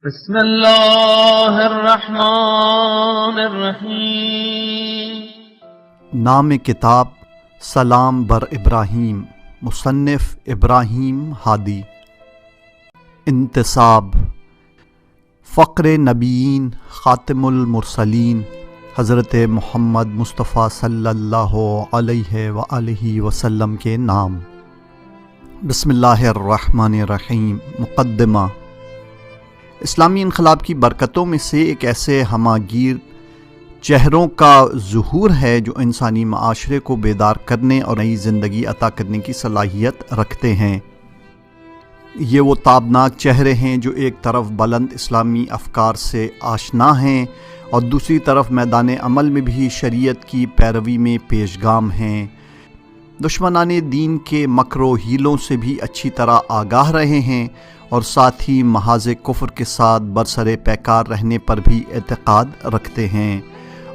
بسم اللہ الرحمن الرحیم۔ نام کتاب سلام بر ابراہیم، مصنف ابراہیم ہادی۔ انتساب: فقر نبیین خاتم المرسلین حضرت محمد مصطفیٰ صلی اللہ علیہ وآلہ وسلم کے نام۔ بسم اللہ الرحمن الرحیم۔ مقدمہ: اسلامی انقلاب کی برکتوں میں سے ایک ایسے ہماگیر چہروں کا ظہور ہے جو انسانی معاشرے کو بیدار کرنے اور نئی زندگی عطا کرنے کی صلاحیت رکھتے ہیں۔ یہ وہ تابناک چہرے ہیں جو ایک طرف بلند اسلامی افکار سے آشنا ہیں اور دوسری طرف میدان عمل میں بھی شریعت کی پیروی میں پیشگام ہیں، دشمنان دین کے مکر و حیلوں سے بھی اچھی طرح آگاہ رہے ہیں اور ساتھ ہی محاذ کفر کے ساتھ برسر پیکار رہنے پر بھی اعتقاد رکھتے ہیں،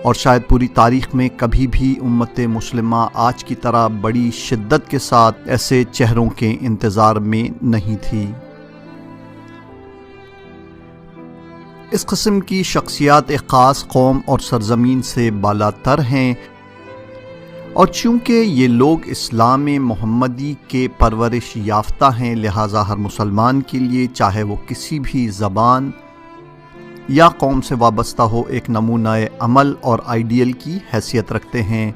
اور شاید پوری تاریخ میں کبھی بھی امت مسلمہ آج کی طرح بڑی شدت کے ساتھ ایسے چہروں کے انتظار میں نہیں تھی۔ اس قسم کی شخصیات ایک خاص قوم اور سرزمین سے بالاتر ہیں، اور چونکہ یہ لوگ اسلام محمدی کے پرورش یافتہ ہیں، لہٰذا ہر مسلمان کے لیے چاہے وہ کسی بھی زبان یا قوم سے وابستہ ہو، ایک نمونہ عمل اور آئیڈیل کی حیثیت رکھتے ہیں۔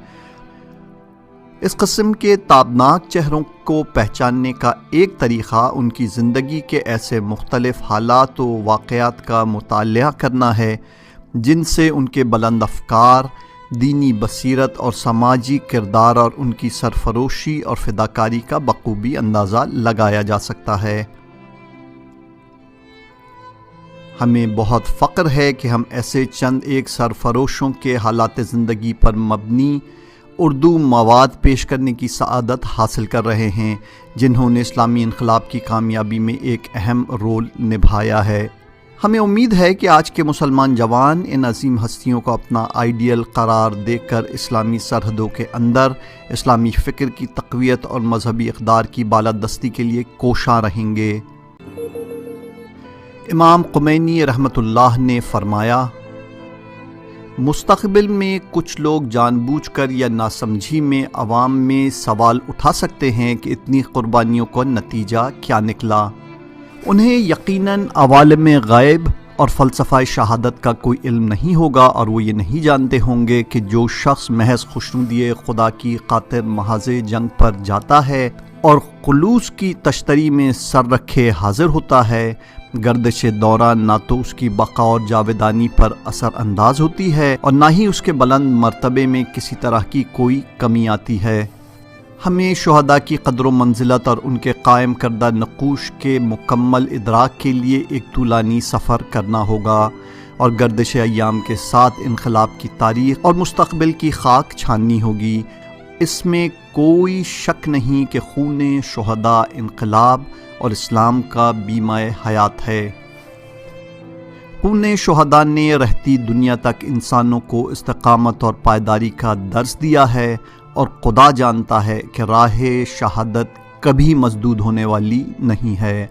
اس قسم کے تابناک چہروں کو پہچاننے کا ایک طریقہ ان کی زندگی کے ایسے مختلف حالات و واقعات کا مطالعہ کرنا ہے جن سے ان کے بلند افکار، دینی بصیرت اور سماجی کردار اور ان کی سرفروشی اور فداکاری کا بخوبی اندازہ لگایا جا سکتا ہے۔ ہمیں بہت فخر ہے کہ ہم ایسے چند ایک سرفروشوں کے حالات زندگی پر مبنی اردو مواد پیش کرنے کی سعادت حاصل کر رہے ہیں، جنہوں نے اسلامی انقلاب کی کامیابی میں ایک اہم رول نبھایا ہے۔ ہمیں امید ہے کہ آج کے مسلمان جوان ان عظیم ہستیوں کو اپنا آئیڈیل قرار دے کر اسلامی سرحدوں کے اندر اسلامی فکر کی تقویت اور مذہبی اقدار کی بالادستی کے لیے کوشاں رہیں گے۔ امام خمینی رحمۃ اللہ نے فرمایا، مستقبل میں کچھ لوگ جان بوجھ کر یا ناسمجھی میں عوام میں سوال اٹھا سکتے ہیں کہ اتنی قربانیوں کا نتیجہ کیا نکلا۔ انہیں یقیناً عوالم غیب اور فلسفہ شہادت کا کوئی علم نہیں ہوگا، اور وہ یہ نہیں جانتے ہوں گے کہ جو شخص محض خوشنودی خدا کی خاطر محاذ جنگ پر جاتا ہے اور خلوص کی تشتری میں سر رکھے حاضر ہوتا ہے، گردش دوران نہ تو اس کی بقا اور جاودانی پر اثر انداز ہوتی ہے اور نہ ہی اس کے بلند مرتبے میں کسی طرح کی کوئی کمی آتی ہے۔ ہمیں شہداء کی قدر و منزلت اور ان کے قائم کردہ نقوش کے مکمل ادراک کے لیے ایک طولانی سفر کرنا ہوگا، اور گردش ایام کے ساتھ انقلاب کی تاریخ اور مستقبل کی خاک چھاننی ہوگی۔ اس میں کوئی شک نہیں کہ خون شہداء انقلاب اور اسلام کا بیمہ حیات ہے۔ خون شہداء نے رہتی دنیا تک انسانوں کو استقامت اور پائیداری کا درس دیا ہے، اور خدا جانتا ہے کہ راہ شہادت کبھی مسدود ہونے والی نہیں ہے۔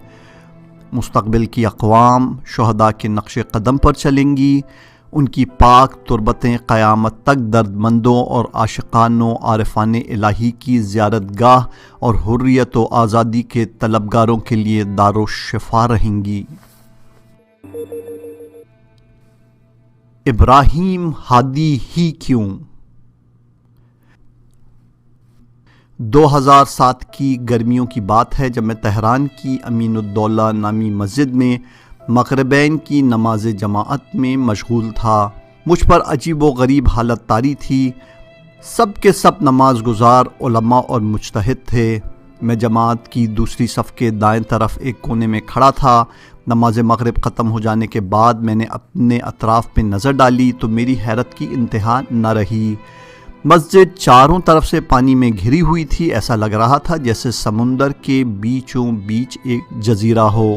مستقبل کی اقوام شہداء کے نقش قدم پر چلیں گی، ان کی پاک تربتیں قیامت تک درد مندوں اور عاشقان و عارفان الہی کی زیارت گاہ اور حریت و آزادی کے طلبگاروں کے لیے دار و شفا رہیں گی۔ ابراہیم ہادی ہی کیوں؟ 2007 کی گرمیوں کی بات ہے جب میں تہران کی امین الدولہ نامی مسجد میں مغربین کی نماز جماعت میں مشغول تھا۔ مجھ پر عجیب و غریب حالت طاری تھی۔ سب کے سب نماز گزار علماء اور مجتہد تھے۔ میں جماعت کی دوسری صف کے دائیں طرف ایک کونے میں کھڑا تھا۔ نماز مغرب ختم ہو جانے کے بعد میں نے اپنے اطراف پہ نظر ڈالی تو میری حیرت کی انتہا نہ رہی۔ مسجد چاروں طرف سے پانی میں گھری ہوئی تھی، ایسا لگ رہا تھا جیسے سمندر کے بیچوں بیچ ایک جزیرہ ہو۔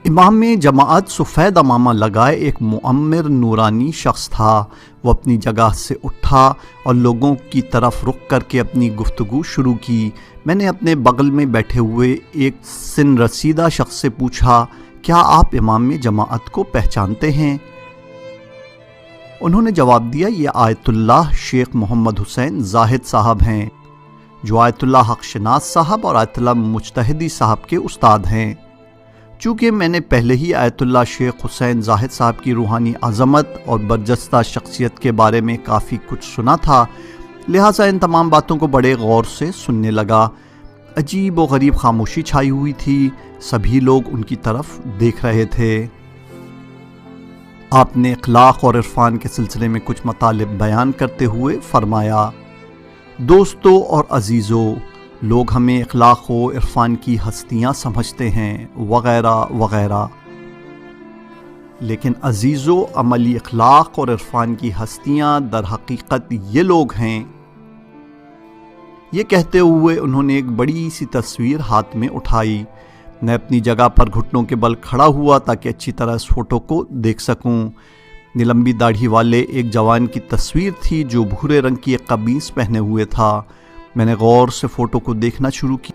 امام جماعت سفید عمامہ لگائے ایک معمر نورانی شخص تھا۔ وہ اپنی جگہ سے اٹھا اور لوگوں کی طرف رخ کر کے اپنی گفتگو شروع کی۔ میں نے اپنے بغل میں بیٹھے ہوئے ایک سن رسیدہ شخص سے پوچھا کیا آپ امام جماعت کو پہچانتے ہیں؟ انہوں نے جواب دیا، یہ آیت اللہ شیخ محمد حسین زاہد صاحب ہیں، جو آیت اللہ حق شناس صاحب اور آیت اللہ مجتہدی صاحب کے استاد ہیں۔ چونکہ میں نے پہلے ہی آیت اللہ شیخ حسین زاہد صاحب کی روحانی عظمت اور برجستہ شخصیت کے بارے میں کافی کچھ سنا تھا، لہٰذا ان تمام باتوں کو بڑے غور سے سننے لگا۔ عجیب و غریب خاموشی چھائی ہوئی تھی، سبھی لوگ ان کی طرف دیکھ رہے تھے۔ آپ نے اخلاق اور عرفان کے سلسلے میں کچھ مطالب بیان کرتے ہوئے فرمایا، دوستو اور عزیزو، لوگ ہمیں اخلاق و عرفان کی ہستیاں سمجھتے ہیں وغیرہ وغیرہ، لیکن عزیزو، عملی اخلاق اور عرفان کی ہستیاں در حقیقت یہ لوگ ہیں۔ یہ کہتے ہوئے انہوں نے ایک بڑی سی تصویر ہاتھ میں اٹھائی۔ میں اپنی جگہ پر گھٹنوں کے بل کھڑا ہوا تاکہ اچھی طرح اس فوٹو کو دیکھ سکوں۔ لمبی داڑھی والے ایک جوان کی تصویر تھی جو بھورے رنگ کی ایک قمیص پہنے ہوئے تھا۔ میں نے غور سے فوٹو کو دیکھنا شروع کی۔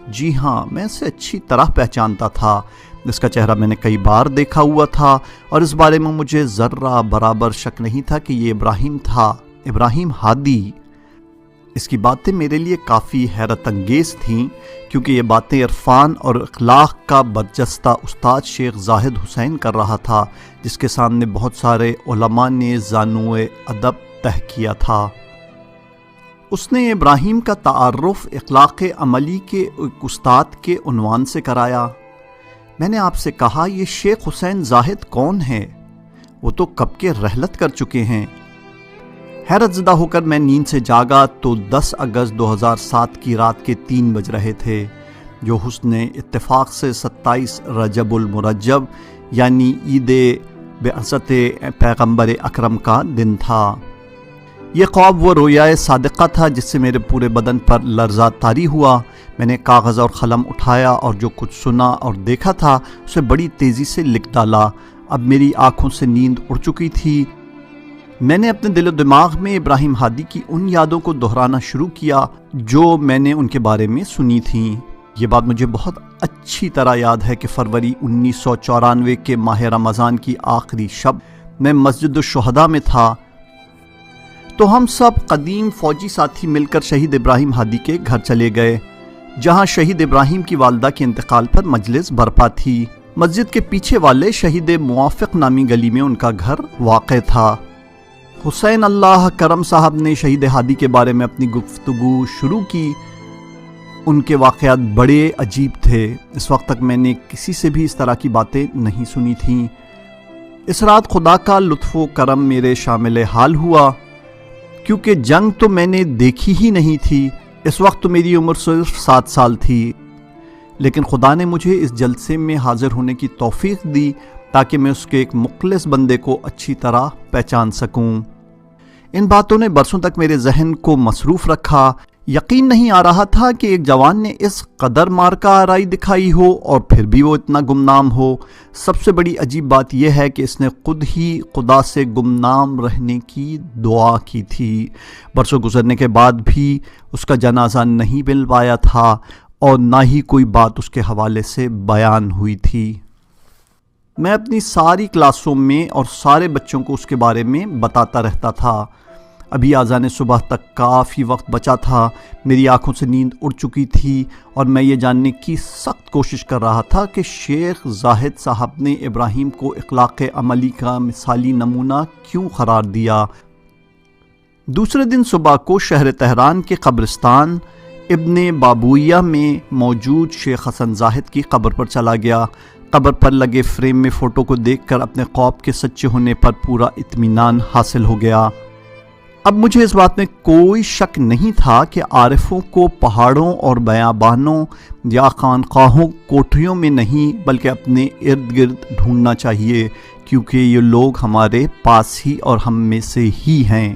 جی ہاں، میں اسے اچھی طرح پہچانتا تھا۔ اس کا چہرہ میں نے کئی بار دیکھا ہوا تھا اور اس بارے میں مجھے ذرہ برابر شک نہیں تھا کہ یہ ابراہیم تھا، ابراہیم ہادی۔ اس کی باتیں میرے لیے کافی حیرت انگیز تھیں، کیونکہ یہ باتیں عرفان اور اخلاق کا برجستہ استاد شیخ زاہد حسین کر رہا تھا، جس کے سامنے بہت سارے علماء نے زانوئے ادب تہ کیا تھا۔ اس نے ابراہیم کا تعارف اخلاق عملی کے ایک استاد کے عنوان سے کرایا۔ میں نے آپ سے کہا، یہ شیخ حسین زاہد کون ہے؟ وہ تو کب کے رحلت کر چکے ہیں۔ حیرت زدہ ہو کر میں نیند سے جاگا تو 10 اگست 2007 کی رات کے 3 بج رہے تھے، جو حسن اتفاق سے 27 رجب المرجب یعنی عید بعثت پیغمبر اکرم کا دن تھا۔ یہ خواب وہ رویائے صادقہ تھا جس سے میرے پورے بدن پر لرزہ طاری ہوا۔ میں نے کاغذ اور قلم اٹھایا اور جو کچھ سنا اور دیکھا تھا اسے بڑی تیزی سے لکھ ڈالا۔ اب میری آنکھوں سے نیند اڑ چکی تھی۔ میں نے اپنے دل و دماغ میں ابراہیم ہادی کی ان یادوں کو دہرانا شروع کیا جو میں نے ان کے بارے میں سنی تھیں۔ یہ بات مجھے بہت اچھی طرح یاد ہے کہ فروری 1994 کے ماہ رمضان کی آخری شب میں مسجد الشہداء میں تھا، تو ہم سب قدیم فوجی ساتھی مل کر شہید ابراہیم ہادی کے گھر چلے گئے، جہاں شہید ابراہیم کی والدہ کے انتقال پر مجلس برپا تھی۔ مسجد کے پیچھے والے شہید موافق نامی گلی میں ان کا گھر واقع تھا۔ حسین اللہ کرم صاحب نے شہید ہادی کے بارے میں اپنی گفتگو شروع کی۔ ان کے واقعات بڑے عجیب تھے۔ اس وقت تک میں نے کسی سے بھی اس طرح کی باتیں نہیں سنی تھیں۔ اس رات خدا کا لطف و کرم میرے شامل حال ہوا، کیونکہ جنگ تو میں نے دیکھی ہی نہیں تھی۔ اس وقت تو میری عمر صرف 7 سال تھی، لیکن خدا نے مجھے اس جلسے میں حاضر ہونے کی توفیق دی تاکہ میں اس کے ایک مخلص بندے کو اچھی طرح پہچان سکوں۔ ان باتوں نے برسوں تک میرے ذہن کو مصروف رکھا۔ یقین نہیں آ رہا تھا کہ ایک جوان نے اس قدر مارکہ آرائی دکھائی ہو اور پھر بھی وہ اتنا گمنام ہو۔ سب سے بڑی عجیب بات یہ ہے کہ اس نے خود ہی خدا سے گمنام رہنے کی دعا کی تھی۔ برسوں گزرنے کے بعد بھی اس کا جنازہ نہیں مل پایا تھا اور نہ ہی کوئی بات اس کے حوالے سے بیان ہوئی تھی۔ میں اپنی ساری کلاسوں میں اور سارے بچوں کو اس کے بارے میں بتاتا رہتا تھا۔ ابھی اذان صبح تک کافی وقت بچا تھا۔ میری آنکھوں سے نیند اڑ چکی تھی اور میں یہ جاننے کی سخت کوشش کر رہا تھا کہ شیخ زاہد صاحب نے ابراہیم کو اخلاق عملی کا مثالی نمونہ کیوں قرار دیا۔ دوسرے دن صبح کو شہر تہران کے قبرستان ابن بابویہ میں موجود شیخ حسن زاہد کی قبر پر چلا گیا۔ قبر پر لگے فریم میں فوٹو کو دیکھ کر اپنے خواب کے سچے ہونے پر پورا اطمینان حاصل ہو گیا۔ اب مجھے اس بات میں کوئی شک نہیں تھا کہ عارفوں کو پہاڑوں اور بیابانوں یا خانقاہوں کوٹھریوں میں نہیں بلکہ اپنے ارد گرد ڈھونڈنا چاہیے، کیونکہ یہ لوگ ہمارے پاس ہی اور ہم میں سے ہی ہیں۔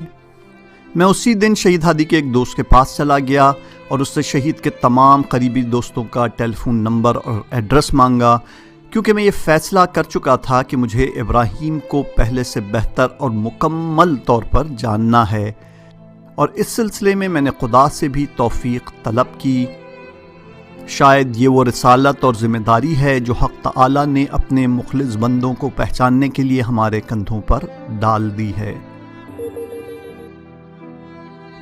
میں اسی دن شہید ہادی کے ایک دوست کے پاس چلا گیا اور اس سے شہید کے تمام قریبی دوستوں کا ٹیلی فون نمبر اور ایڈریس مانگا، کیونکہ میں یہ فیصلہ کر چکا تھا کہ مجھے ابراہیم کو پہلے سے بہتر اور مکمل طور پر جاننا ہے، اور اس سلسلے میں نے خدا سے بھی توفیق طلب کی۔ شاید یہ وہ رسالت اور ذمہ داری ہے جو حق تعالی نے اپنے مخلص بندوں کو پہچاننے کے لیے ہمارے کندھوں پر ڈال دی ہے۔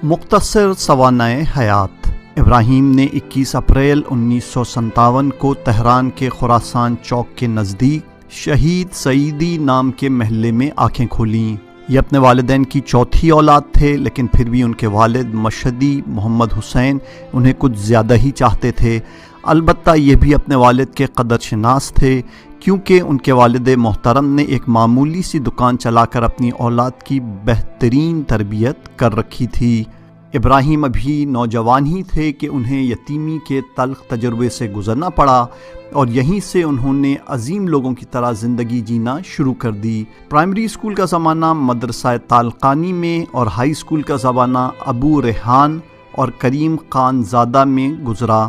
مختصر سوانح حیات۔ ابراہیم نے 21 اپریل 1957 کو تہران کے خراسان چوک کے نزدیک شہید سعیدی نام کے محلے میں آنکھیں کھولیں۔ یہ اپنے والدین کی چوتھی اولاد تھے، لیکن پھر بھی ان کے والد مشہدی محمد حسین انہیں کچھ زیادہ ہی چاہتے تھے۔ البتہ یہ بھی اپنے والد کے قدر شناس تھے، کیونکہ ان کے والد محترم نے ایک معمولی سی دکان چلا کر اپنی اولاد کی بہترین تربیت کر رکھی تھی۔ ابراہیم ابھی نوجوان ہی تھے کہ انہیں یتیمی کے تلخ تجربے سے گزرنا پڑا، اور یہیں سے انہوں نے عظیم لوگوں کی طرح زندگی جینا شروع کر دی۔ پرائمری اسکول کا زمانہ مدرسہ طالقانی میں اور ہائی اسکول کا زمانہ ابو ریحان اور کریم خان زادہ میں گزرا۔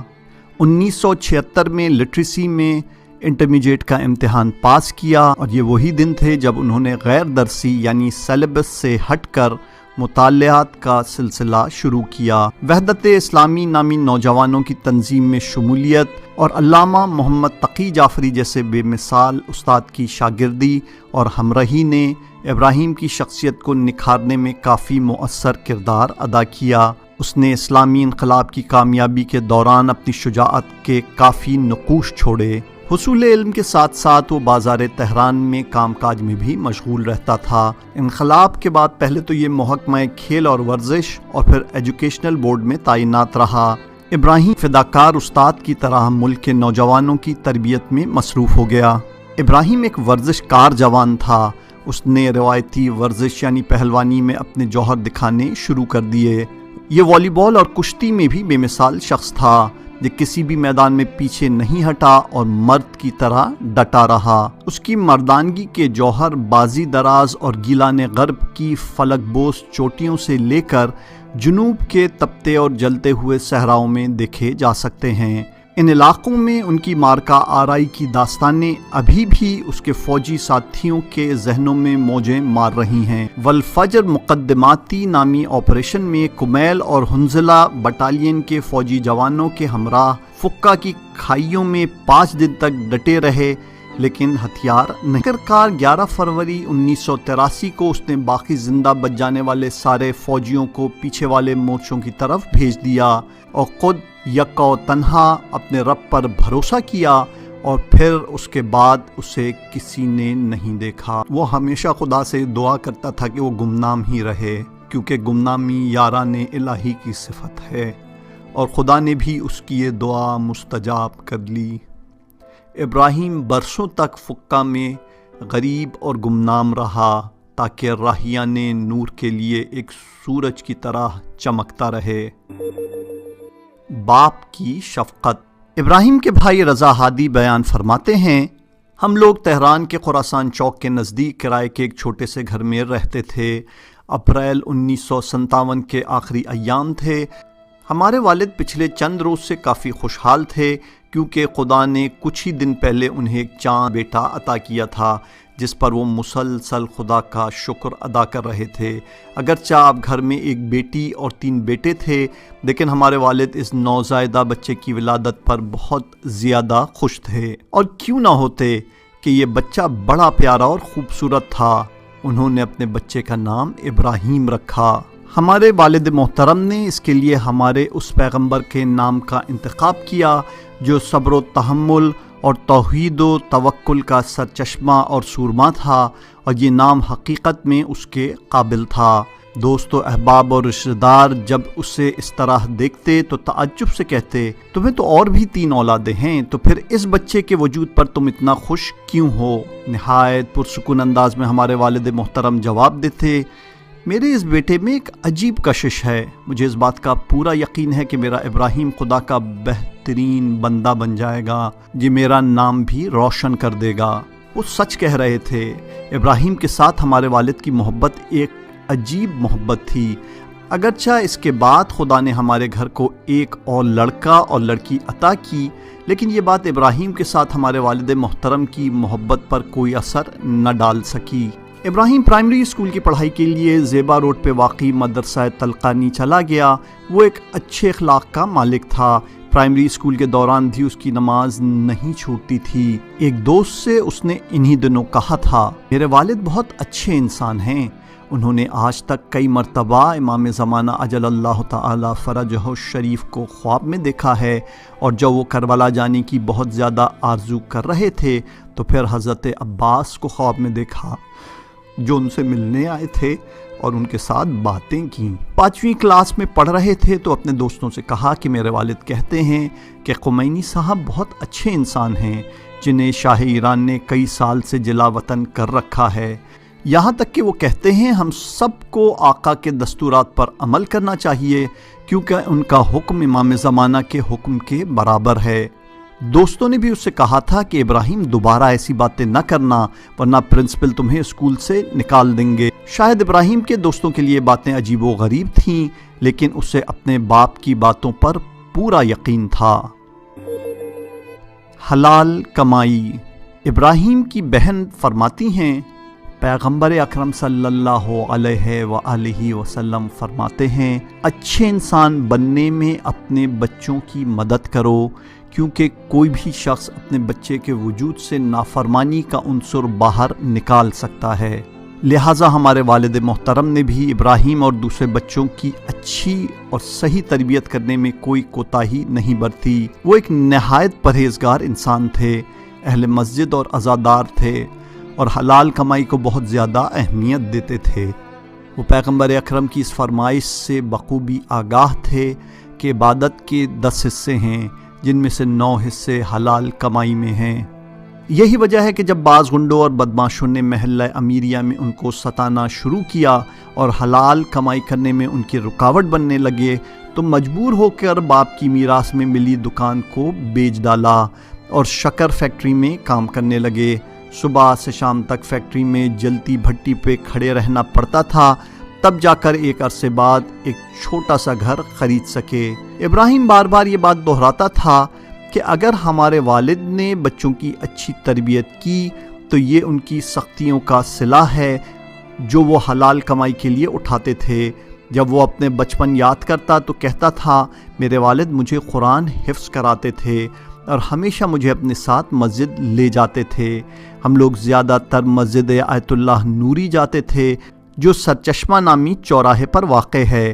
1976 میں لٹریسی میں انٹرمیڈیٹ کا امتحان پاس کیا، اور یہ وہی دن تھے جب انہوں نے غیر درسی یعنی سیلیبس سے ہٹ کر مطالعات کا سلسلہ شروع کیا۔ وحدت اسلامی نامی نوجوانوں کی تنظیم میں شمولیت اور علامہ محمد تقی جعفری جیسے بے مثال استاد کی شاگردی اور ہمراہی نے ابراہیم کی شخصیت کو نکھارنے میں کافی مؤثر کردار ادا کیا۔ اس نے اسلامی انقلاب کی کامیابی کے دوران اپنی شجاعت کے کافی نقوش چھوڑے۔ حصول علم کے ساتھ ساتھ وہ بازار تہران میں کام کاج میں بھی مشغول رہتا تھا۔ انقلاب کے بعد پہلے تو یہ محکمہ کھیل اور ورزش اور پھر ایجوکیشنل بورڈ میں تعینات رہا۔ ابراہیم فداکار استاد کی طرح ملک کے نوجوانوں کی تربیت میں مصروف ہو گیا۔ ابراہیم ایک ورزش کار جوان تھا۔ اس نے روایتی ورزش یعنی پہلوانی میں اپنے جوہر دکھانے شروع کر دیے۔ یہ والی بال اور کشتی میں بھی بے مثال شخص تھا۔ یہ کسی بھی میدان میں پیچھے نہیں ہٹا اور مرد کی طرح ڈٹا رہا۔ اس کی مردانگی کے جوہر بازی دراز اور گیلان غرب کی فلک بوس چوٹیوں سے لے کر جنوب کے تپتے اور جلتے ہوئے صحراؤں میں دیکھے جا سکتے ہیں۔ ان علاقوں میں ان کی مارکہ آرائی کی داستانیں ابھی بھی اس کے فوجی ساتھیوں کے ذہنوں میں موجیں مار رہی ہیں۔ والفجر مقدماتی نامی آپریشن میں کمیل اور حنزلہ بٹالین کے فوجی جوانوں کے ہمراہ فقہ کی کھائیوں میں 5 دن تک ڈٹے رہے، لیکن ہتھیار نہیں۔ آخرکار 11 فروری 1983 کو اس نے باقی زندہ بچ جانے والے سارے فوجیوں کو پیچھے والے مورچوں کی طرف بھیج دیا اور خود یکا و تنہا اپنے رب پر بھروسہ کیا، اور پھر اس کے بعد اسے کسی نے نہیں دیکھا۔ وہ ہمیشہ خدا سے دعا کرتا تھا کہ وہ گمنام ہی رہے، کیونکہ گمنامی یاران الہی کی صفت ہے، اور خدا نے بھی اس کی یہ دعا مستجاب کر لی۔ ابراہیم برسوں تک فقہ میں غریب اور گمنام رہا، تاکہ راہیان نور کے لیے ایک سورج کی طرح چمکتا رہے۔ باپ کی شفقت۔ ابراہیم کے بھائی رضا ہادی بیان فرماتے ہیں، ہم لوگ تہران کے خراسان چوک کے نزدیک کرائے کے ایک چھوٹے سے گھر میں رہتے تھے۔ اپریل 1957 کے آخری ایام تھے۔ ہمارے والد پچھلے چند روز سے کافی خوشحال تھے، کیونکہ خدا نے کچھ ہی دن پہلے انہیں ایک چاند بیٹا عطا کیا تھا، جس پر وہ مسلسل خدا کا شکر ادا کر رہے تھے۔ اگرچہ اب گھر میں ایک بیٹی اور 3 بیٹے تھے، لیکن ہمارے والد اس نوزائیدہ بچے کی ولادت پر بہت زیادہ خوش تھے، اور کیوں نہ ہوتے کہ یہ بچہ بڑا پیارا اور خوبصورت تھا۔ انہوں نے اپنے بچے کا نام ابراہیم رکھا۔ ہمارے والد محترم نے اس کے لیے ہمارے اس پیغمبر کے نام کا انتخاب کیا جو صبر و تحمل اور توحید و توکل کا سرچشمہ اور سورما تھا، اور یہ نام حقیقت میں اس کے قابل تھا۔ دوست و احباب اور رشتہ دار جب اسے اس طرح دیکھتے تو تعجب سے کہتے، تمہیں تو اور بھی 3 اولادیں ہیں، تو پھر اس بچے کے وجود پر تم اتنا خوش کیوں ہو؟ نہایت پرسکون انداز میں ہمارے والد محترم جواب دیتے، میرے اس بیٹے میں ایک عجیب کشش ہے۔ مجھے اس بات کا پورا یقین ہے کہ میرا ابراہیم خدا کا بہترین بندہ بن جائے گا، یہ میرا نام بھی روشن کر دے گا۔ وہ سچ کہہ رہے تھے۔ ابراہیم کے ساتھ ہمارے والد کی محبت ایک عجیب محبت تھی۔ اگرچہ اس کے بعد خدا نے ہمارے گھر کو ایک اور لڑکا اور لڑکی عطا کی، لیکن یہ بات ابراہیم کے ساتھ ہمارے والد محترم کی محبت پر کوئی اثر نہ ڈال سکی۔ ابراہیم پرائمری اسکول کی پڑھائی کے لیے زیبا روڈ پہ واقع مدرسہ طلقانی چلا گیا۔ وہ ایک اچھے اخلاق کا مالک تھا، پرائمری اسکول کے دوران بھی اس کی نماز نہیں چھوٹتی تھی۔ ایک دوست سے اس نے انہی دنوں کہا تھا، میرے والد بہت اچھے انسان ہیں، انہوں نے آج تک کئی مرتبہ امام زمانہ عجل اللہ تعالی فرجہ الشریف کو خواب میں دیکھا ہے، اور جب وہ کربلا جانے کی بہت زیادہ آرزو کر رہے تھے تو پھر حضرت عباس کو خواب میں دیکھا جو ان سے ملنے آئے تھے اور ان کے ساتھ باتیں کیں۔ 5ویں کلاس میں پڑھ رہے تھے تو اپنے دوستوں سے کہا کہ میرے والد کہتے ہیں کہ خمینی صاحب بہت اچھے انسان ہیں جنہیں شاہ ایران نے کئی سال سے جلا وطن کر رکھا ہے، یہاں تک کہ وہ کہتے ہیں ہم سب کو آقا کے دستورات پر عمل کرنا چاہیے کیونکہ ان کا حکم امام زمانہ کے حکم کے برابر ہے۔ دوستوں نے بھی اس سے کہا تھا کہ ابراہیم دوبارہ ایسی باتیں نہ کرنا ورنہ پرنسپل تمہیں اسکول سے نکال دیں گے۔ شاید ابراہیم کے دوستوں کے لیے باتیں عجیب و غریب تھیں، لیکن اسے اپنے باپ کی باتوں پر پورا یقین تھا۔ حلال کمائی۔ ابراہیم کی بہن فرماتی ہیں، پیغمبر اکرم صلی اللہ علیہ وآلہ وسلم فرماتے ہیں، اچھے انسان بننے میں اپنے بچوں کی مدد کرو، کیونکہ کوئی بھی شخص اپنے بچے کے وجود سے نافرمانی کا عنصر باہر نکال سکتا ہے۔ لہٰذا ہمارے والد محترم نے بھی ابراہیم اور دوسرے بچوں کی اچھی اور صحیح تربیت کرنے میں کوئی کوتاہی نہیں برتی۔ وہ ایک نہایت پرہیزگار انسان تھے، اہل مسجد اور عزادار تھے، اور حلال کمائی کو بہت زیادہ اہمیت دیتے تھے۔ وہ پیغمبر اکرم کی اس فرمائش سے بخوبی آگاہ تھے کہ عبادت کے 10 حصے ہیں جن میں سے 9 حصے حلال کمائی میں ہیں۔ یہی وجہ ہے کہ جب بعض غنڈوں اور بدماشوں نے محلہ امیریہ میں ان کو ستانا شروع کیا اور حلال کمائی کرنے میں ان کی رکاوٹ بننے لگے تو مجبور ہو کر باپ کی میراث میں ملی دکان کو بیچ ڈالا اور شکر فیکٹری میں کام کرنے لگے۔ صبح سے شام تک فیکٹری میں جلتی بھٹی پہ کھڑے رہنا پڑتا تھا، تب جا کر ایک عرصے بعد ایک چھوٹا سا گھر خرید سکے۔ ابراہیم بار بار یہ بات دہراتا تھا کہ اگر ہمارے والد نے بچوں کی اچھی تربیت کی تو یہ ان کی سختیوں کا صلہ ہے جو وہ حلال کمائی کے لیے اٹھاتے تھے۔ جب وہ اپنے بچپن یاد کرتا تو کہتا تھا، میرے والد مجھے قرآن حفظ کراتے تھے اور ہمیشہ مجھے اپنے ساتھ مسجد لے جاتے تھے۔ ہم لوگ زیادہ تر مسجد آیت اللہ نوری جاتے تھے جو سرچشمہ نامی چوراہے پر واقع ہے۔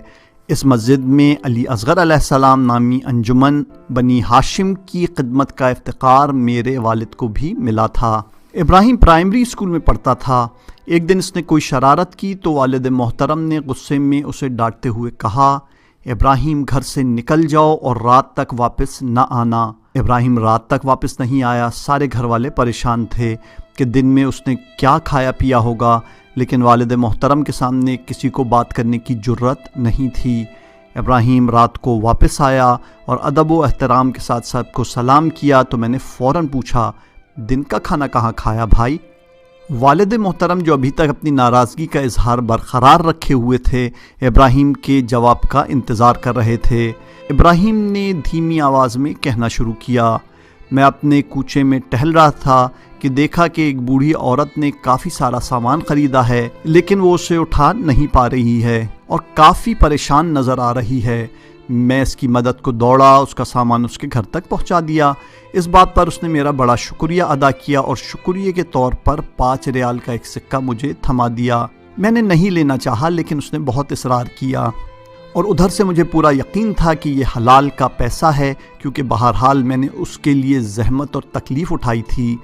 اس مسجد میں علی اصغر علیہ السلام نامی انجمن بنی ہاشم کی خدمت کا افتخار میرے والد کو بھی ملا تھا۔ ابراہیم پرائمری اسکول میں پڑھتا تھا۔ ایک دن اس نے کوئی شرارت کی تو والد محترم نے غصے میں اسے ڈانٹتے ہوئے کہا، ابراہیم گھر سے نکل جاؤ اور رات تک واپس نہ آنا۔ ابراہیم رات تک واپس نہیں آیا۔ سارے گھر والے پریشان تھے کہ دن میں اس نے کیا کھایا پیا ہوگا، لیکن والد محترم کے سامنے کسی کو بات کرنے کی جرت نہیں تھی۔ ابراہیم رات کو واپس آیا اور ادب و احترام کے ساتھ سب کو سلام کیا تو میں نے فوراً پوچھا، دن کا کھانا کہاں کھایا بھائی؟ والد محترم جو ابھی تک اپنی ناراضگی کا اظہار برقرار رکھے ہوئے تھے، ابراہیم کے جواب کا انتظار کر رہے تھے۔ ابراہیم نے دھیمی آواز میں کہنا شروع کیا، میں اپنے کوچے میں ٹہل رہا تھا کہ دیکھا کہ ایک بوڑھی عورت نے کافی سارا سامان خریدا ہے لیکن وہ اسے اٹھا نہیں پا رہی ہے اور کافی پریشان نظر آ رہی ہے۔ میں اس کی مدد کو دوڑا، اس کا سامان اس کے گھر تک پہنچا دیا۔ اس بات پر اس نے میرا بڑا شکریہ ادا کیا اور شکریہ کے طور پر 5 ریال کا ایک سکہ مجھے تھما دیا۔ میں نے نہیں لینا چاہا لیکن اس نے بہت اصرار کیا، اور ادھر سے مجھے پورا یقین تھا کہ یہ حلال کا پیسہ ہے کیونکہ بہرحال میں نے اس کے لیے زحمت اور تکلیف اٹھائی تھی،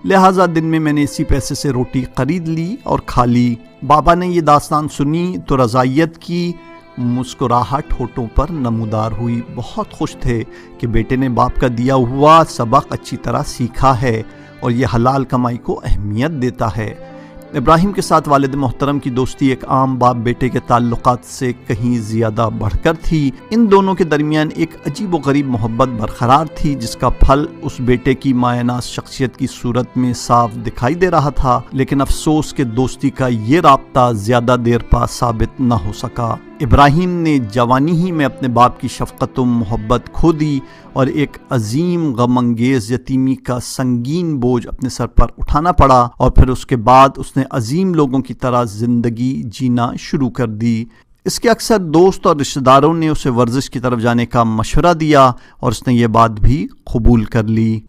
لہٰذا دن میں نے اسی پیسے سے روٹی خرید لی اور کھا لی۔ بابا نے یہ داستان سنی تو رضائیت کی مسکراہٹ ہونٹوں پر نمودار ہوئی۔ بہت خوش تھے کہ بیٹے نے باپ کا دیا ہوا سبق اچھی طرح سیکھا ہے اور یہ حلال کمائی کو اہمیت دیتا ہے۔ ابراہیم کے ساتھ والد محترم کی دوستی ایک عام باپ بیٹے کے تعلقات سے کہیں زیادہ بڑھ کر تھی۔ ان دونوں کے درمیان ایک عجیب و غریب محبت برقرار تھی جس کا پھل اس بیٹے کی مایہ ناز شخصیت کی صورت میں صاف دکھائی دے رہا تھا، لیکن افسوس کہ دوستی کا یہ رابطہ زیادہ دیر پا ثابت نہ ہو سکا۔ ابراہیم نے جوانی ہی میں اپنے باپ کی شفقت و محبت کھو دی اور ایک عظیم غم انگیز یتیمی کا سنگین بوجھ اپنے سر پر اٹھانا پڑا، اور پھر اس کے بعد اس نے عظیم لوگوں کی طرح زندگی جینا شروع کر دی۔ اس کے اکثر دوست اور رشتہ داروں نے اسے ورزش کی طرف جانے کا مشورہ دیا اور اس نے یہ بات بھی قبول کر لی۔